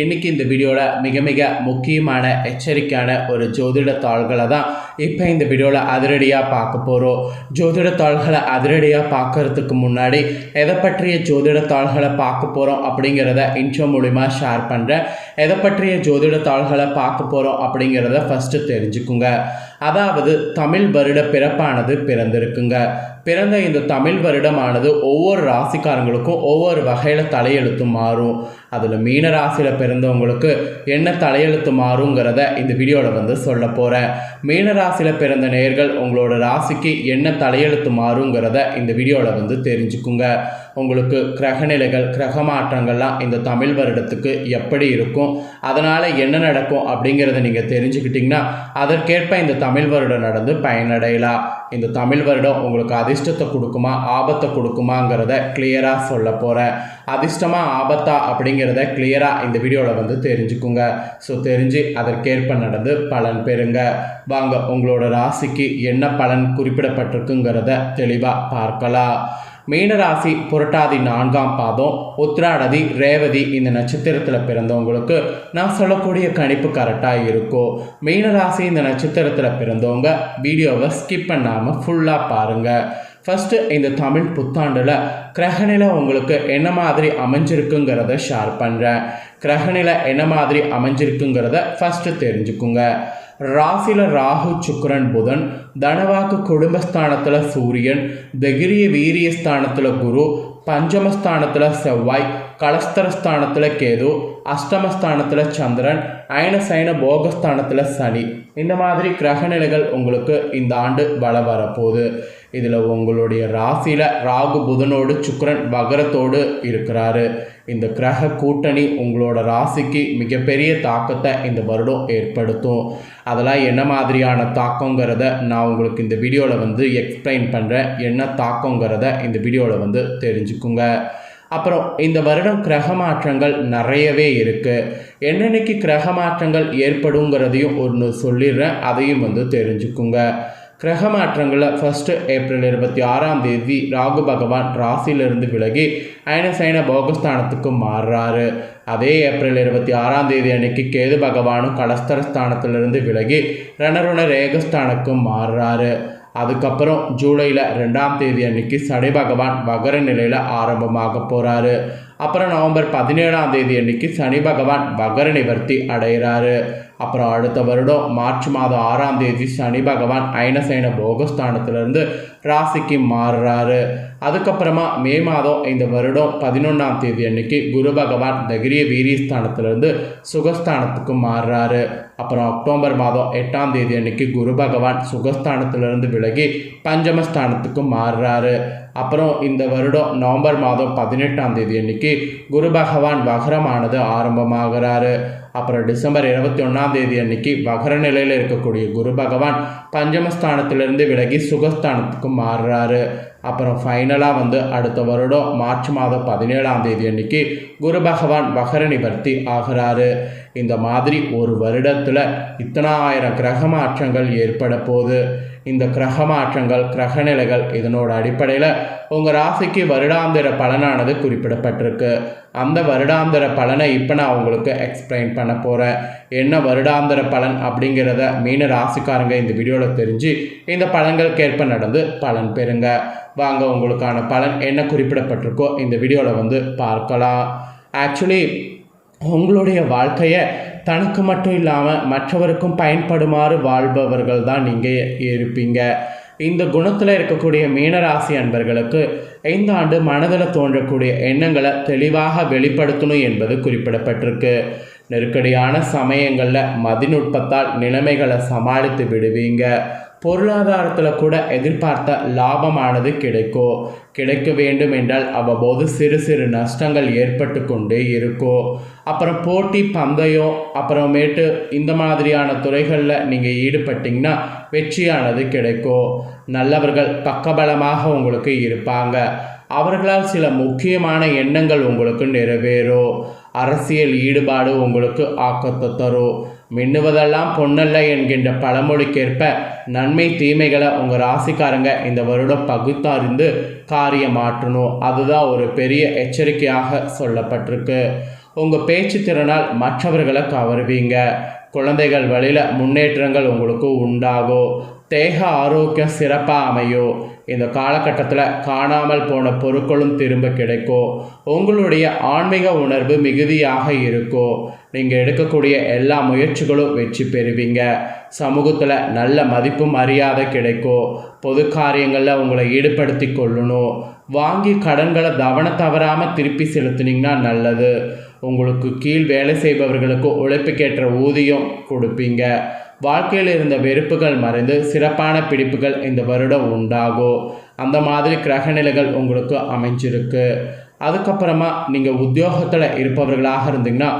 இன்னைக்கு இந்த வீடியோவில் மிக மிக முக்கியமான எச்சரிக்கையான ஒரு ஜோதிட தாள்களை தான் இப்போ இந்த வீடியோவில் அதிரடியாக பார்க்க போகிறோம். ஜோதிட தாள்களை அதிரடியாக பார்க்கறதுக்கு முன்னாடி எதை பற்றிய ஜோதிட தாள்களை பார்க்க போகிறோம் அப்படிங்கிறத இன்ட்ரோ மூலிமா ஷேர் பண்ணுறேன். எதை பற்றிய ஜோதிட தாள்களை பார்க்க போகிறோம் அப்படிங்கிறத ஃபஸ்ட்டு தெரிஞ்சுக்குங்க. அதாவது தமிழ் வருட பிறப்பானது பிறந்திருக்குங்க. பிறந்த இந்த தமிழ் வருடமானது ஒவ்வொரு ராசிக்காரங்களுக்கும் ஒவ்வொரு வகையில் தலையெழுத்து மாறும். அதில் மீன ராசியில் பிறந்தவங்களுக்கு என்ன தலையெழுத்து மாறுங்கிறத இந்த வீடியோவில் சொல்ல போகிறேன். மீன ராசியில் பிறந்த நேயர்கள் உங்களோட ராசிக்கு என்ன தலையெழுத்து மாறுங்கிறத இந்த வீடியோவில் தெரிஞ்சுக்குங்க. உங்களுக்கு கிரகநிலைகள் கிரக மாற்றங்கள்லாம் இந்த தமிழ் வருடத்துக்கு எப்படி இருக்கும், அதனால் என்ன நடக்கும் அப்படிங்கிறத நீங்கள் தெரிஞ்சுக்கிட்டிங்கன்னா அதற்கேற்ப இந்த தமிழ் வருடம் நடந்து பயனடையலாம். இந்த தமிழ் வருடம் உங்களுக்கு அதிர்ஷ்டத்தை கொடுக்குமா ஆபத்தை கொடுக்குமாங்கிறத கிளியராக சொல்ல போகிறேன். அதிர்ஷ்டமாக ஆபத்தா அப்படிங்கிறத கிளியராக இந்த வீடியோவில் தெரிஞ்சுக்குங்க. ஸோ தெரிஞ்சு அதற்கேற்ப நடந்து பலன் பெறுங்க. வாங்க உங்களோட ராசிக்கு என்ன பலன் குறிப்பிடப்பட்டிருக்குங்கிறத தெளிவாக பார்க்கலாம். மீனராசி புரட்டாதி 4ஆம் பாதம், உத்திராடதி ரேவதி இந்த நட்சத்திரத்தில் பிறந்தவங்களுக்கு நான் சொல்லக்கூடிய கணிப்பு கரெக்டாக இருக்கும். மீனராசி இந்த நட்சத்திரத்தில் பிறந்தவங்க வீடியோவை ஸ்கிப் பண்ணாமல் ஃபுல்லாக பாருங்கள். ஃபஸ்ட்டு இந்த தமிழ் புத்தாண்டில் கிரகநிலை உங்களுக்கு என்ன மாதிரி அமைஞ்சிருக்குங்கிறத ஷேர் பண்ணுறேன். கிரகநிலை என்ன மாதிரி அமைஞ்சிருக்குங்கிறத ஃபஸ்ட்டு தெரிஞ்சுக்குங்க. ராசியில் ராகு சுக்கிரன் புதன், தனவாக்கு குடும்பஸ்தானத்தில் சூரியன், தைரிய வீரியஸ்தானத்தில் குரு, பஞ்சமஸ்தானத்தில் செவ்வாய், கலஸ்தரஸ்தானத்தில் கேது, அஷ்டமஸ்தானத்தில் சந்திரன், அயனசைன போகஸ்தானத்தில் சனி. இந்த மாதிரி கிரகநிலைகள் உங்களுக்கு இந்த ஆண்டு வளம் வரப்போகுது. இதில் உங்களுடைய ராசியில் ராகு புதனோடு சுக்கிரன் வகரத்தோடு இருக்கிறாரு. இந்த கிரக கூட்டணி உங்களோட ராசிக்கு மிகப்பெரிய தாக்கத்தை இந்த வருடம் ஏற்படுத்தும். அதெல்லாம் என்ன மாதிரியான தாக்கங்கிறத நான் உங்களுக்கு இந்த வீடியோவில் எக்ஸ்பிளைன் பண்ணுறேன். என்ன தாக்கங்கிறத இந்த வீடியோவில் தெரிஞ்சுக்குங்க. அப்புறம் இந்த வருடம் கிரக மாற்றங்கள் நிறையவே இருக்குது. என்னென்னைக்கு கிரக மாற்றங்கள் ஏற்படுங்கிறதையும் ஒன்று சொல்லிடுறேன், அதையும் தெரிஞ்சுக்குங்க. கிரக மாற்றங்களில் ஃபஸ்ட்டு ஏப்ரல் 26ஆம் தேதி ராகு பகவான் ராசியிலிருந்து விலகி அயனசைன போகஸ்தானத்துக்கு மாறுறாரு. அதே ஏப்ரல் 26ஆம் தேதி அன்னைக்கு கேது பகவானும் கலஸ்தரஸ்தானத்திலிருந்து விலகி ரணருண ரேகஸ்தானுக்கு மாறுறாரு. அதுக்கப்புறம் ஜூலையில் 2ஆம் தேதி அன்னைக்கு சனி பகவான் வகர நிலையில் ஆரம்பமாக போகிறாரு. அப்புறம் நவம்பர் 17ஆம் தேதி அன்னைக்கு சனி பகவான் வகர நிவர்த்தி அடைகிறாரு. அப்புறம் அடுத்த வருடம் மார்ச் மாதம் 6ஆம் தேதி சனி பகவான் அயனசைன போகஸ்தானத்திலிருந்து ராசிக்கு மாறுறாரு. அதுக்கப்புறமா மே மாதம் இந்த வருடம் 11ஆம் தேதி அன்னைக்கு குரு பகவான் தைரிய வீரியஸ்தானத்திலிருந்து சுகஸ்தானத்துக்கு மாறுறாரு. அப்புறம் அக்டோபர் மாதம் 8ஆம் தேதி அன்னைக்கு குரு பகவான் சுகஸ்தானத்திலிருந்து விலகி பஞ்சமஸ்தானத்துக்கு மாறுறாரு. அப்புறம் இந்த வருடம் நவம்பர் மாதம் 18ஆம் தேதி அன்னைக்கு குரு பகவான் வகரமானது ஆரம்பமாகிறாரு. அப்புறம் டிசம்பர் 21ஆம் தேதி அன்னைக்கு வகர நிலையில் இருக்கக்கூடிய குரு பகவான் பஞ்சமஸ்தானத்திலிருந்து விலகி சுகஸ்தானத்துக்கு மாறுறாரு. அப்புறம் ஃபைனலாக அடுத்த வருடம் மார்ச் மாதம் 17ஆம் தேதி அன்னைக்கு குரு பகவான் வகர நிவர்த்தி ஆகிறாரு. இந்த மாதிரி ஒரு வருடத்தில் இத்தனை ஆயிரம் கிரக மாற்றங்கள் ஏற்பட போகுது. இந்த கிரக மாற்றங்கள் கிரகநிலைகள் இதனோட அடிப்படையில் உங்கள் ராசிக்கு வருடாந்திர பலனானது குறிப்பிடப்பட்டிருக்கு. அந்த வருடாந்திர பலனை இப்போ நான் உங்களுக்கு எக்ஸ்பிளைன் பண்ண போகிறேன். என்ன வருடாந்திர பலன் அப்படிங்கிறத மீன ராசிக்காரங்க இந்த வீடியோவில் தெரிஞ்சு இந்த பலன்களுக்கேற்ப நடந்து பலன் பெறுங்க. வாங்க உங்களுக்கான பலன் என்ன குறிப்பிடப்பட்டிருக்கோ இந்த வீடியோவில் பார்க்கலாம். ஆக்சுவலி உங்களுடைய வாழ்க்கையை தனக்கு மட்டும் இல்லாமல் மற்றவருக்கும் பயன்படுமாறு வாழ்பவர்கள் தான் நீங்கள் இருப்பீங்க. இந்த குணத்தில் இருக்கக்கூடிய மீனராசி அன்பர்களுக்கு இந்த ஆண்டு மனதில் தோன்றக்கூடிய எண்ணங்களை தெளிவாக வெளிப்படுத்தணும் என்பது குறிப்பிடப்பட்டிருக்கு. நெருக்கடியான சமயங்களில் மதிநுட்பத்தால் நிலைமைகளை சமாளித்து விடுவீங்க. பொருளாதாரத்தில் கூட எதிர்பார்த்த லாபமானது கிடைக்க வேண்டும் என்றால் அவ்வப்போது சிறு சிறு நஷ்டங்கள் ஏற்பட்டு கொண்டே இருக்கும். அப்புறம் போட்டி பந்தயம் அப்புறமேட்டு இந்த மாதிரியான துறைகளில் நீங்கள் ஈடுபட்டிங்கன்னா வெற்றியானது கிடைக்கும். நல்லவர்கள் பக்கபலமாக உங்களுக்கு இருப்பாங்க. அவர்களால் சில முக்கியமான எண்ணங்கள் உங்களுக்கு நிறைவேறும். அரசியல் ஈடுபாடு உங்களுக்கு ஆக்கத்தை தரும். மின்னுவதெல்லாம் பொன்னல்ல என்கின்ற பழமொழிக்கேற்ப நன்மை தீமைகளை உங்கள் ராசிக்காரங்க இந்த வருடம் பகுத்தறிந்து காரியமாற்றணும். அதுதான் ஒரு பெரிய எச்சரிக்கையாக சொல்லப்பட்டிருக்கு. உங்கள் பேச்சு திறனால் மற்றவர்களை கவருவீங்க. குழந்தைகள் வழியில் முன்னேற்றங்கள் உங்களுக்கு உண்டாகும். தேக ஆரோக்கியம் சிறப்பாக அமையும். இந்த காலகட்டத்தில் காணாமல் போன பொருட்களும் திரும்ப கிடைக்கும். உங்களுடைய ஆன்மீக உணர்வு மிகுதியாக இருக்கும். நீங்கள் எடுக்கக்கூடிய எல்லா முயற்சிகளும் வெற்றி பெறுவீங்க. சமூகத்தில் நல்ல மதிப்பு மரியாதை கிடைக்கும். பொது காரியங்களில் உங்களை ஈடுபடுத்தி கொள்ளணும். வாங்கி கடன்களை தவறாமல் திருப்பி செலுத்தினீங்கன்னா நல்லது. உங்களுக்கு கீழ் வேலை செய்பவர்களுக்கு உழைப்புக்கேற்ற ஊதியம் கொடுப்பீங்க. வாழ்க்கையில் இருந்த வெறுப்புகள் மறைந்து சிறப்பான பிடிப்புகள் இந்த வருடம் உண்டாகும். அந்த மாதிரி கிரகநிலைகள் உங்களுக்கு அமைஞ்சிருக்கு. அதுக்கப்புறமா நீங்கள் உத்தியோகத்தில் இருப்பவர்களாக இருந்தீங்கன்னா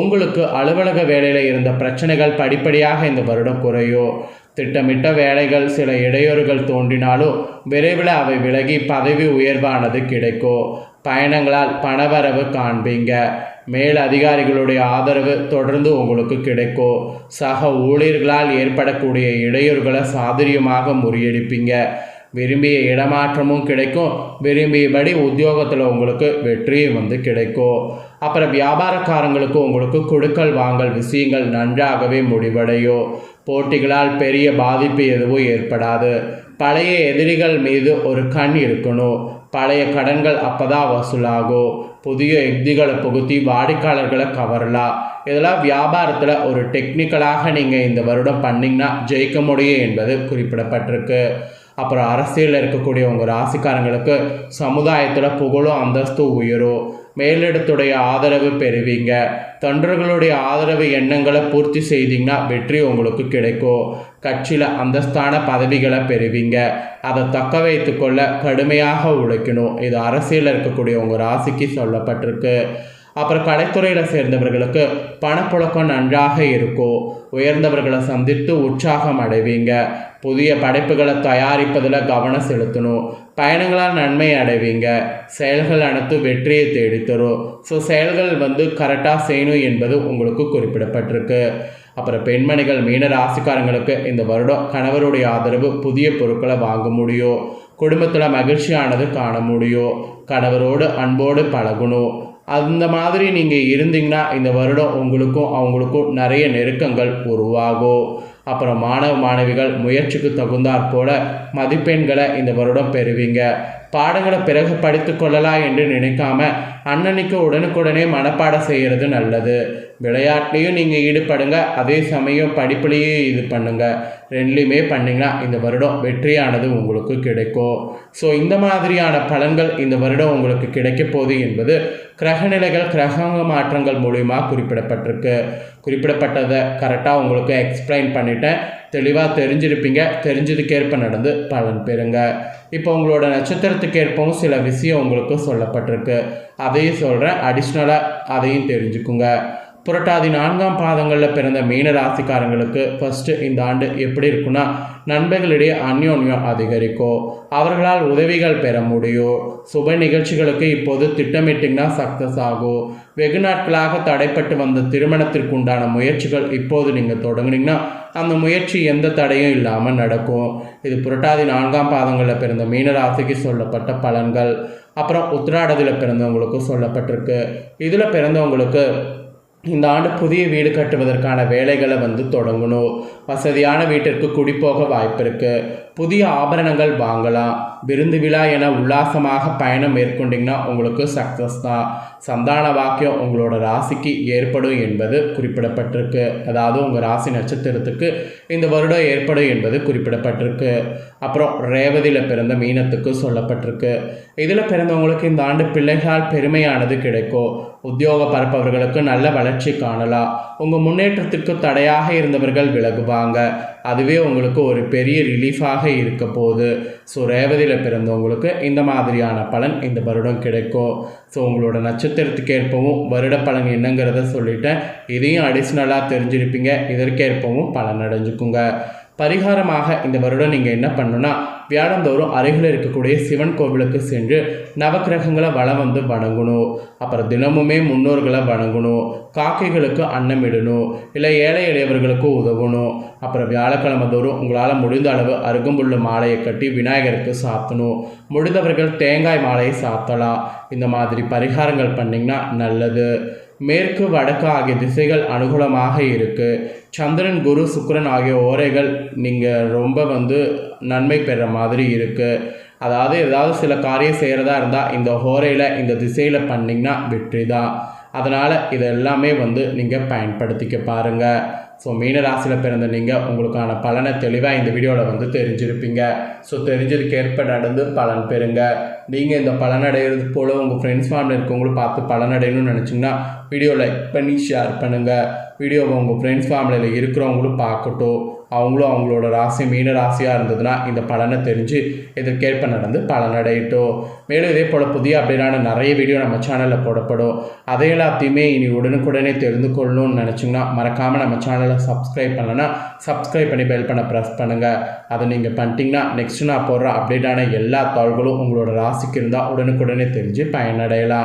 உங்களுக்கு அலுவலக வேலையில் இருந்த பிரச்சனைகள் படிப்படியாக இந்த வருடம் குறையும். திட்டமிட்ட வேலைகள் சில இடையூறுகள் தோன்றினாலும் விரைவில் அவை விலகி பதவி உயர்வானது கிடைக்கும். பயணங்களால் பணவரவு காண்பீங்க. மேல் அதிகாரிகளுடைய ஆதரவு தொடர்ந்து உங்களுக்கு கிடைக்கும். சக ஊழியர்களால் ஏற்படக்கூடிய இடையூறுகளை சாதுரியமாக முறியடிப்பீங்க. விரும்பிய இடமாற்றமும் கிடைக்கும். விரும்பியபடி உத்தியோகத்தில் உங்களுக்கு வெற்றியும் கிடைக்கும். அப்புறம் வியாபாரக்காரங்களுக்கு உங்களுக்கு கொடுக்கல் வாங்கல் விஷயங்கள் நன்றாகவே முடிவடையும். போட்டிகளால் பெரிய பாதிப்பு எதுவும் ஏற்படாது. பழைய எதிரிகள் மீது ஒரு கண் இருக்கணும். பழைய கடன்கள் அப்போதான் வசூலாகும். புதிய யுக்திகளை புகுத்தி வாடிக்கையாளர்களை கவரலாம். இதெல்லாம் வியாபாரத்தில் ஒரு டெக்னிக்கலாக நீங்கள் இந்த வருடம் பண்ணிங்கன்னா ஜெயிக்க முடியும் என்பது குறிப்பிடப்பட்டிருக்கு. அப்புறம் அரசியலில் இருக்கக்கூடிய உங்கள் ராசிக்காரங்களுக்கு சமுதாயத்தில் புகழும் அந்தஸ்து உயரும். மேலிடத்துடைய ஆதரவு பெறுவீங்க. தொண்டர்களுடைய ஆதரவு எண்ணங்களை பூர்த்தி செய்தீங்கன்னா வெற்றி உங்களுக்கு கிடைக்கும். கட்சியில் அந்தஸ்தான பதவிகளை பெறுவீங்க. அதை தக்க வைத்து கொள்ள கடுமையாக உழைக்கணும். இது அரசியலில் இருக்கக்கூடிய உங்கள் ராசிக்கு சொல்லப்பட்டிருக்கு. அப்புறம் கலைத்துறையில் சேர்ந்தவர்களுக்கு பணப்புழக்கம் நன்றாக இருக்கும். உயர்ந்தவர்களை சந்தித்து உற்சாகம் அடைவீங்க. புதிய படைப்புகளை தயாரிப்பதில் கவனம் செலுத்தணும். பயணங்களால் நன்மை அடைவீங்க. செயல்கள் அனைத்து வெற்றியை தேடித்தரும். ஸோ செயல்கள் கரெக்டாக செய்யணும் என்பது உங்களுக்கு குறிப்பிடப்பட்டிருக்கு. அப்புறம் பெண்மணிகள் மீன ராசிக்காரங்களுக்கு இந்த வருடம் கணவருடைய ஆதரவு புதிய பொருட்களை வாங்க முடியும். குடும்பத்தில் மகிழ்ச்சியானது காண முடியும். கணவரோடு அன்போடு பழகணும். அந்த மாதிரி நீங்கள் இருந்தீங்கன்னா இந்த வருடம் உங்களுக்கும் அவங்களுக்கும் நிறைய நெருக்கங்கள் உருவாகும். அப்புறம் மாணவ மாணவிகள் முயற்சிக்கு தகுந்தாற் போல மதிப்பெண்களை இந்த வருடம் பெறுவீங்க. பாடங்களை பிறகு படித்து கொள்ளலாம் என்று நினைக்காம அன்னன்னைக்கு உடனுக்குடனே மனப்பாடம் செய்கிறது நல்லது. விளையாட்லேயும் நீங்கள் ஈடுபடுங்க. அதே சமயம் படிப்புலேயும் இது பண்ணுங்கள். ரெண்டுலேயுமே பண்ணிங்கன்னா இந்த வருடம் வெற்றியானது உங்களுக்கு கிடைக்கும். ஸோ இந்த மாதிரியான பலன்கள் இந்த வருடம் உங்களுக்கு கிடைக்க போகுது என்பது கிரகநிலைகள் கிரக மாற்றங்கள் மூலிமா குறிப்பிடப்பட்டிருக்கு. குறிப்பிடப்பட்டதை கரெக்டாக உங்களுக்கு எக்ஸ்பிளைன் பண்ணிட்டேன். தெளிவாக தெரிஞ்சிருப்பீங்க. தெரிஞ்சதுக்கேற்ப நடந்து பலன் பெறுங்க. இப்போ உங்களோட நட்சத்திரத்துக்கு ஏற்பவும் சில விஷயம் உங்களுக்கு சொல்லப்பட்டிருக்கு. அதையும் சொல்கிறேன். அடிஷ்னலாக அதையும் தெரிஞ்சுக்குங்க. புரட்டாதி 4ஆம் பாதங்களில் பிறந்த மீன ராசிக்காரங்களுக்கு ஃபஸ்ட்டு இந்த ஆண்டு எப்படி இருக்குன்னா, நண்பர்களிடையே அந்யோன்யம் அதிகரிக்கும். அவர்களால் உதவிகள் பெற முடியும். சுப நிகழ்ச்சிகளுக்கு இப்போது திட்டமிட்டிங்கன்னா சக்ஸஸ் ஆகும். வெகு நாட்களாக தடைப்பட்டு வந்த திருமணத்திற்கு உண்டான முயற்சிகள் இப்போது நீங்கள் தொடங்குனீங்கன்னா அந்த முயற்சி எந்த தடையும் இல்லாமல் நடக்கும். இது புரட்டாதி 4ஆம் பாதங்களில் பிறந்த மீனராசிக்கு சொல்லப்பட்ட பலன்கள். அப்புறம் உத்திராடத்தில் பிறந்தவங்களுக்கு சொல்லப்பட்டிருக்கு. இதில் பிறந்தவங்களுக்கு இந்த ஆண்டு புதிய வீடு கட்டுவதற்கான வேலைகளை தொடங்கணும். வசதியான வீட்டிற்கு குடிப்போக வாய்ப்பு இருக்குது. புதிய ஆபரணங்கள் வாங்கலாம். விருந்து விழா என உல்லாசமாக பயணம் மேற்கொண்டிங்கன்னா உங்களுக்கு சக்ஸஸ் தான். சந்தான வாக்கியம் உங்களோட ராசிக்கு ஏற்படும் என்பது குறிப்பிடப்பட்டிருக்கு. அதாவது உங்கள் ராசி நட்சத்திரத்துக்கு இந்த வருடம் ஏற்படும் என்பது குறிப்பிடப்பட்டிருக்கு. அப்புறம் ரேவதியில் பிறந்த மீனத்துக்கு சொல்லப்பட்டிருக்கு. இதில் பிறந்தவங்களுக்கு இந்த ஆண்டு பிள்ளைகளால் பெருமையானது கிடைக்கும். உத்தியோக பரப்பவர்களுக்கு நல்ல வளர்ச்சி காணலாம். உங்கள் முன்னேற்றத்திற்கு தடையாக இருந்தவர்கள் விலகுவாங்க. அதுவே உங்களுக்கு ஒரு பெரிய ரிலீஃபாக இருக்க போகுது. ஸோ ரேவதியில் பிறந்தவங்களுக்கு இந்த மாதிரியான பலன் இந்த வருடம் கிடைக்கும். ஸோ உங்களோட நட்சத்திரத்துக்கு ஏற்பவும் வருட பலன் என்னங்கிறத சொல்லிட்டேன். இதையும் அடிஷ்னலாக தெரிஞ்சிருப்பீங்க. இதற்கேற்பவும் பலன் அடைஞ்சுக்குங்க. பரிகாரமாக இந்த வருடம் நீங்கள் என்ன பண்ணணும்னா, வியாழந்தோறும் அருகில் இருக்கக்கூடிய சிவன் கோவிலுக்கு சென்று நவக்கிரகங்களை வலம் வணங்கணும். அப்புறம் தினமுமே முன்னோர்களை வணங்கணும். காக்கைகளுக்கு அன்னம் இடணும். இல்லை ஏழை எளியவர்களுக்கு உதவணும். அப்புறம் வியாழக்கிழமை தோறும் உங்களால் முடிந்த அளவு அருகம்புல்ல மாலையை கட்டி விநாயகருக்கு சாத்தணும். முடிந்தவர்கள் தேங்காய் மாலையை சாத்தலாம். இந்த மாதிரி பரிகாரங்கள் பண்ணிங்கன்னா நல்லது. மேற்கு வடக்கு ஆகிய திசைகள் அனுகூலமாக இருக்குது. சந்திரன் குரு சுக்கிரன் ஆகிய ஓரைகள் நீங்கள் ரொம்ப நன்மை பெற மாதிரி இருக்குது. அதாவது ஏதாவது சில காரியம் செய்கிறதா இருந்தால் இந்த ஹோரையில் இந்த திசையில் பண்ணிங்கன்னா வெற்றி தான். அதனால் இதெல்லாமே நீங்கள் பயன்படுத்திக்க பாருங்கள். ஸோ மீன ராசியில் பிறந்த நீங்கள் உங்களுக்கான பலனை தெளிவாக இந்த வீடியோவில் தெரிஞ்சிருப்பீங்க. ஸோ தெரிஞ்சதுக்கேற்ப நடந்து பலன் பெறுங்க. நீங்கள் இந்த பலனடைகிறது போல் உங்கள் ஃப்ரெண்ட்ஸ் ஃபேமிலி இருக்கவங்களும் பார்த்து பலனடையணும்னு நினச்சிங்கன்னா வீடியோ லைக் பண்ணி ஷேர் பண்ணுங்கள். வீடியோவை உங்கள் ஃப்ரெண்ட்ஸ் ஃபேமிலியில் இருக்கிறவங்களும் பார்க்கட்டும். அவங்களும் அவங்களோட ராசி மீன ராசியாக இருந்ததுன்னா இந்த பலனை தெரிஞ்சு இதற்கேற்ப நடந்து பலனடையட்டும். மேலும் இதே போல் புதிய அப்டேட்டான நிறைய வீடியோ நம்ம சேனலில் போடப்படும். அதை எல்லாத்தையுமே இனி உடனுக்குடனே தெரிந்து கொள்ளணும்னு நினச்சிங்கன்னா மறக்காமல் நம்ம சேனலை சப்ஸ்கிரைப் பண்ணலைன்னா சப்ஸ்கிரைப் பண்ணி பெல் பண்ண ப்ரெஸ் பண்ணுங்கள். அதை நீங்கள் பண்ணிட்டீங்கன்னா நெக்ஸ்ட்டு நான் போடுற அப்டேட்டான எல்லா தாள்களும் உங்களோட ராசிக்கு இருந்தால் உடனுக்குடனே தெரிஞ்சு பயனடையலாம்.